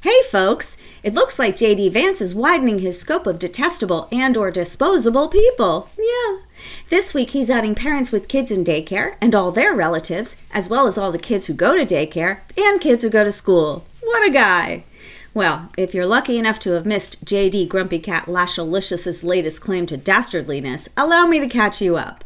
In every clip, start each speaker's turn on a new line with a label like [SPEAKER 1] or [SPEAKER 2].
[SPEAKER 1] Hey folks, it looks like jdvance is widening his scope of detestable and/or disposable people. Yeah. This week he's adding parents with kids in daycare and all their relatives, as well as all the kids who go to daycare and kids who go to school. What a guy. Well, if you're lucky enough to have missed J.D. Grumpy Cat Lashilicious's latest claim to dastardliness, allow me to catch you up.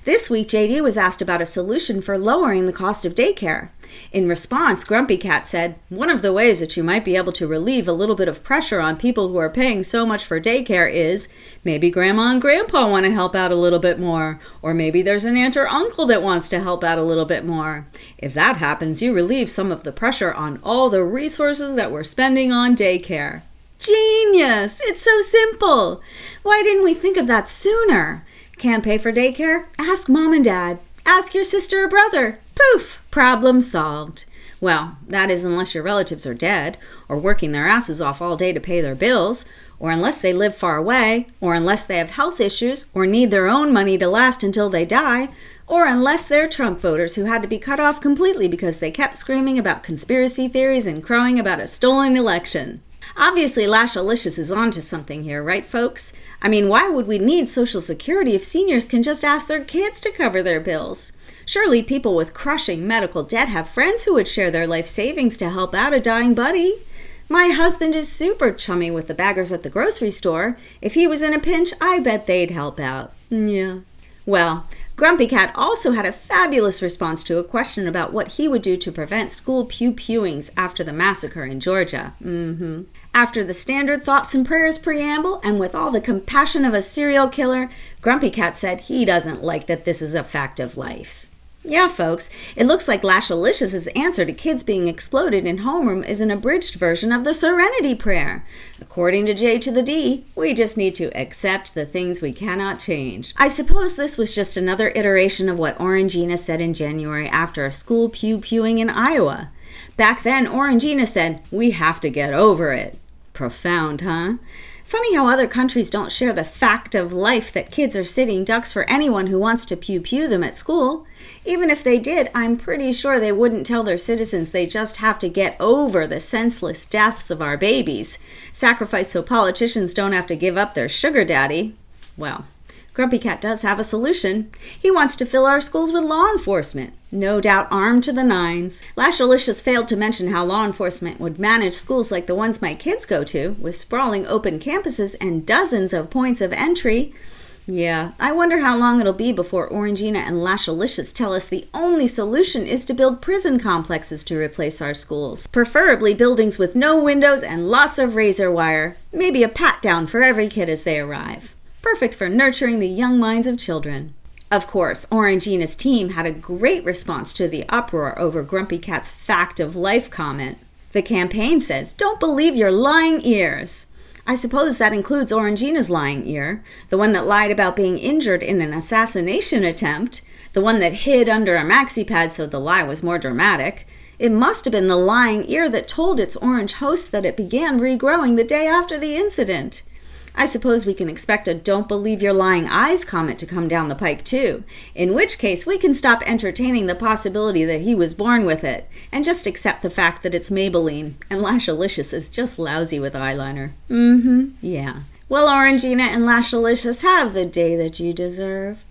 [SPEAKER 1] This week, J.D. was asked about a solution for lowering the cost of daycare. In response, Grumpy Cat said, one of the ways that you might be able to relieve a little bit of pressure on people who are paying so much for daycare is maybe Grandma and Grandpa want to help out a little bit more, or maybe there's an aunt or uncle that wants to help out a little bit more. If that happens, you relieve some of the pressure on all the resources that we're spending on daycare. Genius! It's so simple! Why didn't we think of that sooner? Can't pay for daycare? Ask mom and dad. Ask your sister or brother. Poof! Problem solved. Well, that is unless your relatives are dead, or working their asses off all day to pay their bills, or unless they live far away, or unless they have health issues, or need their own money to last until they die, or unless they're Trump voters who had to be cut off completely because they kept screaming about conspiracy theories and crowing about a stolen election. Obviously, Lashilicious is onto something here, right, folks? I mean, why would we need Social Security if seniors can just ask their kids to cover their bills? Surely people with crushing medical debt have friends who would share their life savings to help out a dying buddy. My husband is super chummy with the baggers at the grocery store. If he was in a pinch, I bet they'd help out. Yeah. Well, Grumpy Cat also had a fabulous response to a question about what he would do to prevent school pew-pewings after the massacre in Georgia. After the standard thoughts and prayers preamble, and with all the compassion of a serial killer, Grumpy Cat said he doesn't like that this is a fact of life. Yeah, folks, it looks like Lashilicious's answer to kids being exploded in homeroom is an abridged version of the Serenity Prayer. According to J to the D, we just need to accept the things we cannot change. I suppose this was just another iteration of what Orangina said in January after a school pew-pewing in Iowa. Back then, Orangina said, we have to get over it. Profound, huh? Funny how other countries don't share the fact of life that kids are sitting ducks for anyone who wants to pew-pew them at school. Even if they did, I'm pretty sure they wouldn't tell their citizens they just have to get over the senseless deaths of our babies. Sacrifice so politicians don't have to give up their sugar daddy. Well, Grumpy Cat does have a solution. He wants to fill our schools with law enforcement, no doubt armed to the nines. Lashilicious failed to mention how law enforcement would manage schools like the ones my kids go to, with sprawling open campuses and dozens of points of entry. Yeah, I wonder how long it'll be before Orangina and Lashilicious tell us the only solution is to build prison complexes to replace our schools. Preferably buildings with no windows and lots of razor wire. Maybe a pat-down for every kid as they arrive. Perfect for nurturing the young minds of children. Of course, Orangina's team had a great response to the uproar over Grumpy Cat's fact of life comment. The campaign says, don't believe your lying ears. I suppose that includes Orangina's lying ear, the one that lied about being injured in an assassination attempt, the one that hid under a maxi pad so the lie was more dramatic. It must have been the lying ear that told its orange host that it began regrowing the day after the incident. I suppose we can expect a don't believe your lying eyes comment to come down the pike too, in which case we can stop entertaining the possibility that he was born with it, and just accept the fact that it's Maybelline, and Lashilicious is just lousy with eyeliner. Yeah. Well, Orangina and Lashilicious, have the day that you deserve.